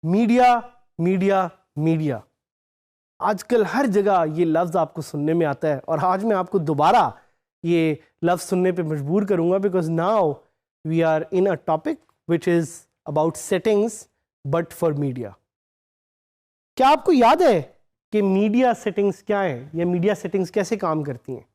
Media media media, आजकल हर जगह ये लफ्ज़ आपको सुनने में आता है और आज मैं आपको दोबारा ये लफ्ज़ सुनने पे मजबूर करूँगा because now we are in a topic which is about settings but for media. क्या आपको याद है कि मीडिया सेटिंग्स क्या है या मीडिया सेटिंग्स कैसे काम करती हैं?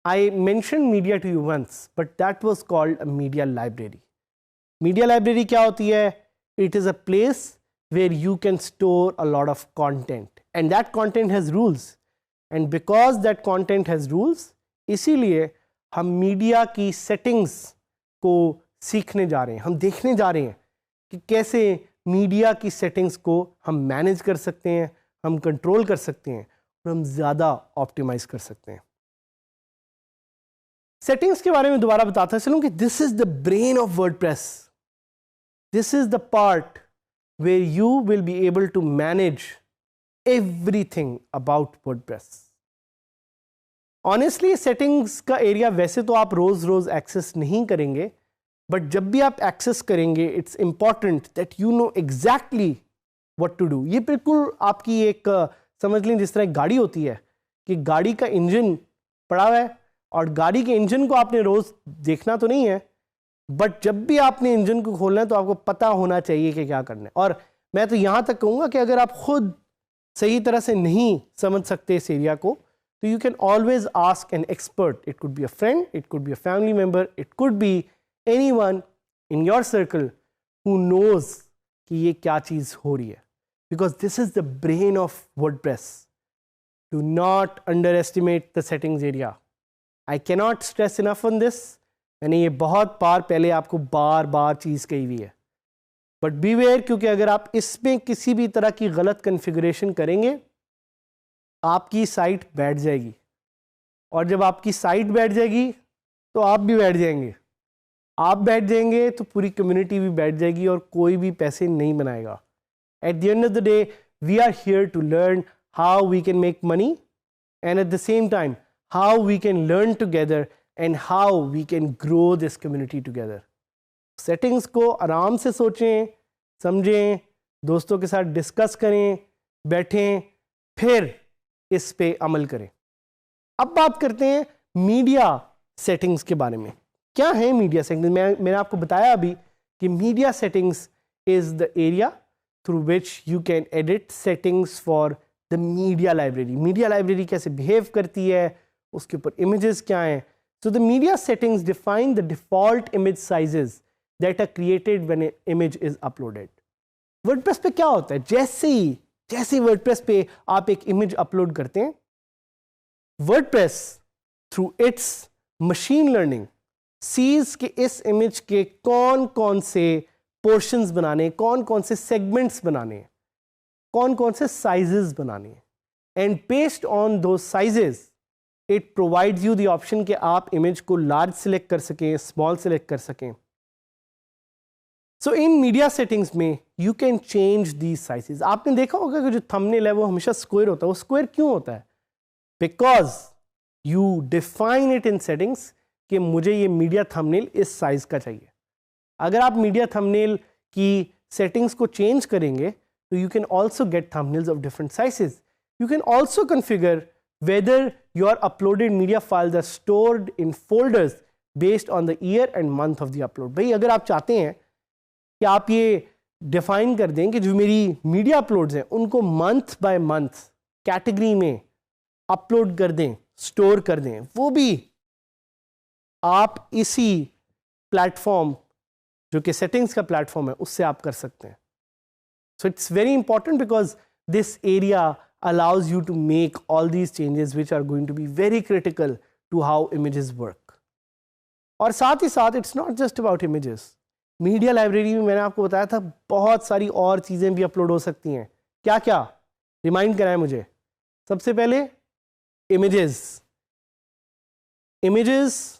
I mention media to you once but that was called a media library. Media library क्या होती है? It is a place where you can store a lot of content and that content has rules and because that content has rules इसीलिए हम media की settings को सीखने जा रहे हैं, हम देखने जा रहे हैं कि कैसे मीडिया की सेटिंग्स को हम मैनेज कर सकते हैं, हम कंट्रोल कर सकते हैं और हम ज़्यादा ऑप्टिमाइज कर सकते हैं। सेटिंग्स के बारे में दोबारा बताता चलूँ कि this is the brain of WordPress, this is the part where you will be able to manage everything about WordPress. Honestly, settings का एरिया वैसे तो आप रोज रोज एक्सेस नहीं करेंगे, बट जब भी आप एक्सेस करेंगे it's important that you know exactly what to do. ये बिल्कुल आपकी एक समझ लें जिस तरह एक गाड़ी होती है कि गाड़ी का इंजन पड़ा हुआ है और गाड़ी के इंजन को आपने रोज देखना तो नहीं है, बट जब भी आपने इंजन को खोलना है तो आपको पता होना चाहिए कि क्या करना है। और मैं तो यहाँ तक कहूँगा कि अगर आप खुद सही तरह से नहीं समझ सकते इस एरिया को तो you can always ask an expert. It could be a friend, it could be a family member, it could be anyone in your circle who knows कि ये क्या चीज़ हो रही है, because this is the brain of WordPress. Do not underestimate the settings area. I cannot stress enough on this. मैंने ये बहुत बार पहले आपको बार बार चीज़ कही हुई है, बट बीवेयर, क्योंकि अगर आप इसमें किसी भी तरह की गलत कॉन्फ़िगरेशन करेंगे आपकी साइट बैठ जाएगी और जब आपकी साइट बैठ जाएगी तो आप भी बैठ जाएंगे। आप बैठ जाएंगे तो पूरी कम्युनिटी भी बैठ जाएगी और कोई भी पैसे नहीं बनाएगा। At the end of the day we are here to learn how we can make money and at the same time how we can learn together and how we can grow this community together. Settings को आराम से सोचें, समझें, दोस्तों के साथ discuss करें, बैठें, फिर इस पे अमल करें। अब बात करते हैं मीडिया सेटिंग्स के बारे में। क्या है मीडिया सेटिंग्स? मैंने आपको बताया अभी कि media settings is the area through which you can edit settings for the media library. Media library कैसे बिहेव करती है, उसके ऊपर इमेजेस क्या हैं। So the media settings define the default image sizes that are created when an image is uploaded. WordPress पे क्या होता है? जैसे WordPress पे आप एक इमेज अपलोड करते हैं, WordPress through its machine learning sees कि इस इमेज के कौन कौन से पोर्शंस बनाने, कौन कौन से सेगमेंट्स बनाने, कौन कौन से साइजेस बनाने, एंड बेस्ड ऑन दो sizes it provides you the option कि आप इमेज को लार्ज सेलेक्ट कर सकें, स्मॉल सेलेक्ट कर सकें। सो इन मीडिया सेटिंग्स में you can change these sizes. आपने देखा होगा कि जो थंबनेल है वो हमेशा स्क्वायर होता है। वो स्क्वायर क्यों होता है? Because you define it in settings कि मुझे ये मीडिया थंबनेल इस साइज का चाहिए। अगर आप मीडिया थंबनेल की सेटिंग्स को चेंज करेंगे तो you can also get thumbnails of different sizes. You can also configure whether your uploaded media files are stored in folders based on the year and month of the upload। भाई अगर आप चाहते हैं कि आप ये डिफाइन कर दें कि जो मेरी मीडिया अपलोड्स हैं उनको मंथ बाय मंथ कैटेगरी में अपलोड कर दें, स्टोर कर दें, वो भी आप इसी प्लेटफॉर्म जो कि सेटिंग्स का प्लेटफॉर्म है उससे आप कर सकते हैं। So it's very important because this area allows you to make all these changes which are going to be very critical to how images work। और साथ ही साथ it's not just about images। Media library में मैंने आपको बताया था बहुत सारी और चीज़ें भी अपलोड हो सकती हैं। क्या क्या? रिमाइंड कराएं मुझे। सबसे पहले images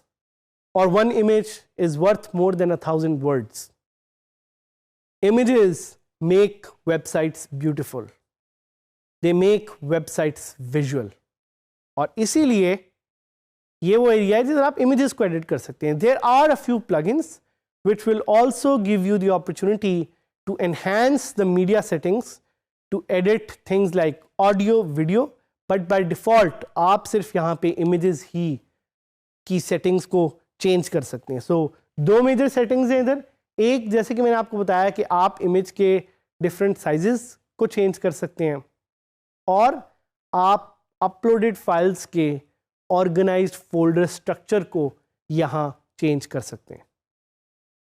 or one image is worth more than 1,000 words। Images make websites beautiful, they make websites visual। और इसीलिए ये वो एरिया है जिधर आप इमेजेस को एडिट कर सकते हैं। There are a few plugins which will also give you the opportunity to enhance the media settings to edit things like audio, video, but by default आप सिर्फ यहाँ पे images ही की settings को change कर सकते हैं. So दो major settings हैं इधर. एक जैसे कि मैंने आपको बताया कि आप image के different sizes को change कर सकते हैं और आप uploaded files के organized folder structure को यहाँ change कर सकते हैं.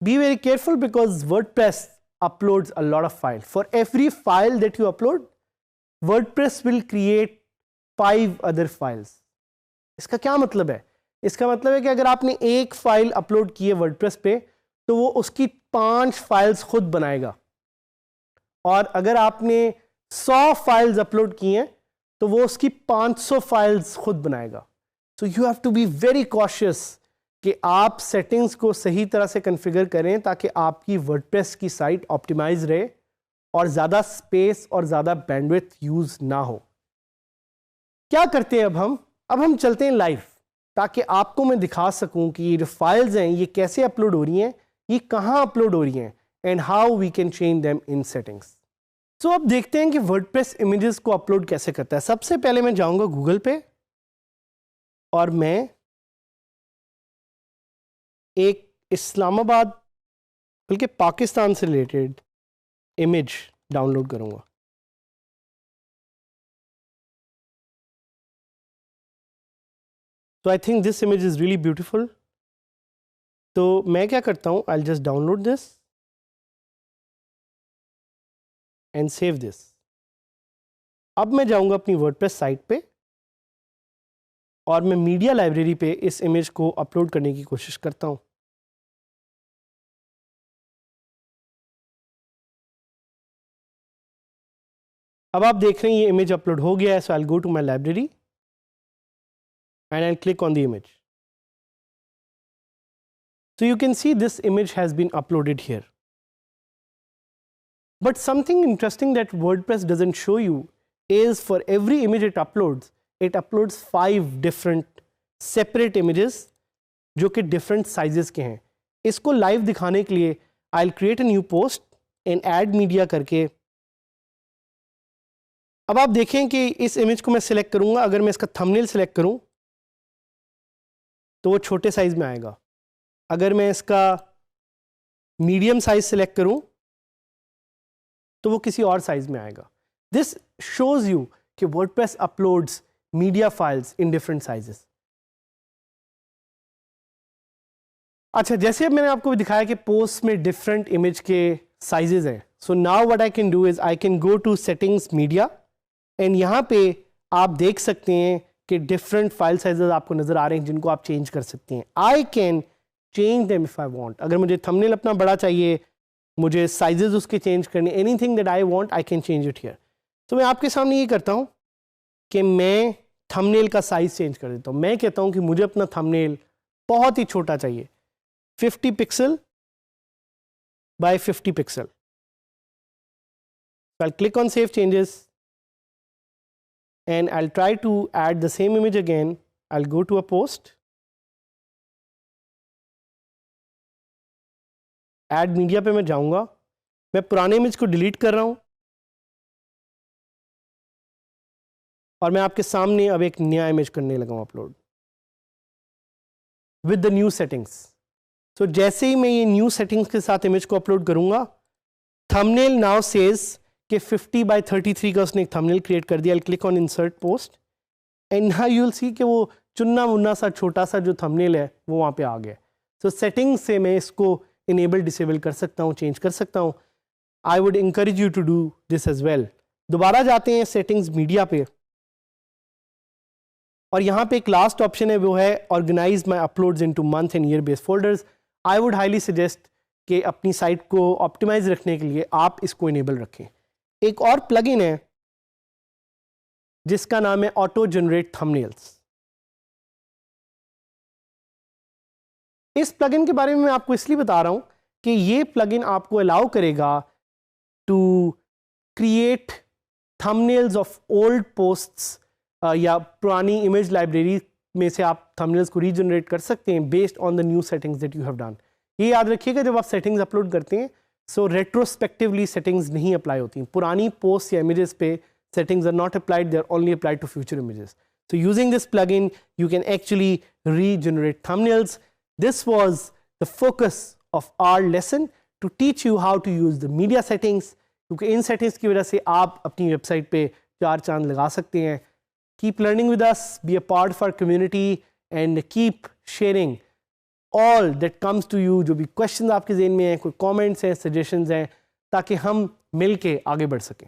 Be very careful because WordPress uploads a lot of files. For every file that you upload, WordPress will create 5 other files. इसका क्या मतलब है? इसका मतलब है कि अगर आपने एक फाइल अपलोड की है WordPress पे तो वो उसकी 5 फाइल्स खुद बनाएगा और अगर आपने 100 फाइल्स अपलोड की हैं तो वो उसकी 500 फाइल्स खुद बनाएगा. So you have to be very cautious कि आप सेटिंग्स को सही तरह से कॉन्फ़िगर करें ताकि आपकी वर्डप्रेस की साइट ऑप्टिमाइज रहे और ज़्यादा स्पेस और ज़्यादा बैंडविड्थ यूज़ ना हो. क्या करते हैं अब हम चलते हैं लाइव ताकि आपको मैं दिखा सकूं कि ये जो फाइल्स हैं ये कैसे अपलोड हो रही हैं, ये कहाँ अपलोड हो रही हैं and how we can change them in settings. So अब देखते हैं कि वर्डप्रेस इमेजेस को अपलोड कैसे करता है. सबसे पहले मैं जाऊँगा गूगल पे और मैं एक इस्लामाबाद बल्कि पाकिस्तान से रिलेटेड इमेज डाउनलोड करूंगा. तो I think this image is really beautiful. तो मैं क्या करता हूँ, I will just download this and save this. अब मैं जाऊंगा अपनी वर्डप्रेस साइट पे और मैं मीडिया लाइब्रेरी पे इस इमेज को अपलोड करने की कोशिश करता हूं. अब आप देख रहे हैं ये इमेज अपलोड हो गया है. So I will go to my library and I will click on the image. So you can see this image has been uploaded here. But something interesting that WordPress doesn't show you is for every image it uploads 5 different separate images जो कि different sizes के हैं. इसको live दिखाने के लिए I'll create a new post and add media करके. अब आप देखें कि इस इमेज को मैं सिलेक्ट करूंगा. अगर मैं इसका थंबनेल सिलेक्ट करूं तो वो छोटे साइज में आएगा. अगर मैं इसका मीडियम साइज सिलेक्ट करूं तो वो किसी और साइज में आएगा. दिस शोज यू कि WordPress uploads media files in different sizes. अच्छा, जैसे अब मैंने आपको दिखाया कि पोस्ट में डिफरेंट इमेज के साइजेस हैं. So now what I can do is I can go to settings media and यहाँ पे आप देख सकते हैं कि डिफरेंट फाइल साइजेस आपको नजर आ रहे हैं जिनको आप चेंज कर सकते हैं. I can change them if I want. अगर मुझे थंबनेल अपना बड़ा चाहिए, मुझे साइजेस उसके चेंज करने, anything that I want I can change it here. तो मैं आपके सामने ये करता हूँ कि मैं थंबनेल का साइज चेंज कर देता हूँ. मैं कहता हूँ कि मुझे अपना थंबनेल बहुत ही छोटा चाहिए, 50 pixel by 50 pixel. I'll click on save changes and I'll try to add the same image again. I'll go to a post, add media पे मैं जाऊंगा. मैं पुराने इमेज को डिलीट कर रहा हूँ और मैं आपके सामने अब एक नया इमेज करने लगा हूँ upload with the new settings. So जैसे ही मैं ये न्यू सेटिंग्स के साथ इमेज को अपलोड करूंगा, थंबनेल नाउ सेज कि 50 बाय 33 का उसने एक थंबनेल क्रिएट कर दिया. I click on insert post and now you will see कि वो चुन्ना मुन्ना सा छोटा सा जो थंबनेल है वो वहाँ पे आ गया. सो सेटिंग्स से मैं इसको इनेबल डिसेबल कर सकता हूँ, चेंज कर सकता हूँ. I would encourage you to do this as well. दोबारा जाते हैं सेटिंग्स मीडिया पे और यहाँ पे एक लास्ट ऑप्शन है, वो है organise my uploads into month and year based folders. I would highly suggest कि अपनी साइट को ऑप्टिमाइज रखने के लिए आप इसको इनेबल रखें. एक और प्लगइन है जिसका नाम है ऑटो जनरेट थंबनेल्स. इस प्लगइन के बारे में मैं आपको इसलिए बता रहा हूं कि ये प्लगइन आपको अलाउ करेगा to create thumbnails of old posts या पुरानी इमेज लाइब्रेरी में से आप थंबनेल्स को रीजनरेट कर सकते हैं based on the new settings that you have done. ये याद रखिएगा जब आप सेटिंग्स अपलोड करते हैं सो रेट्रोस्पेक्टिवली सेटिंग्स नहीं अप्लाई होती, पुरानी पोस्ट या इमेजेस पे settings are not applied, they are only applied to future images. So using this plugin, you can actually regenerate thumbnails. This was the focus of our lesson, to teach you how to use the media settings, क्योंकि इन settings की वजह से आप अपनी website पे 4 चांद लगा सकते हैं. Keep learning with us, be a part of our community and keep sharing all that comes to you. जो भी questions आपके ज़हन में हैं, कोई comments हैं, suggestions हैं, ताकि हम मिल के आगे बढ़ सकें.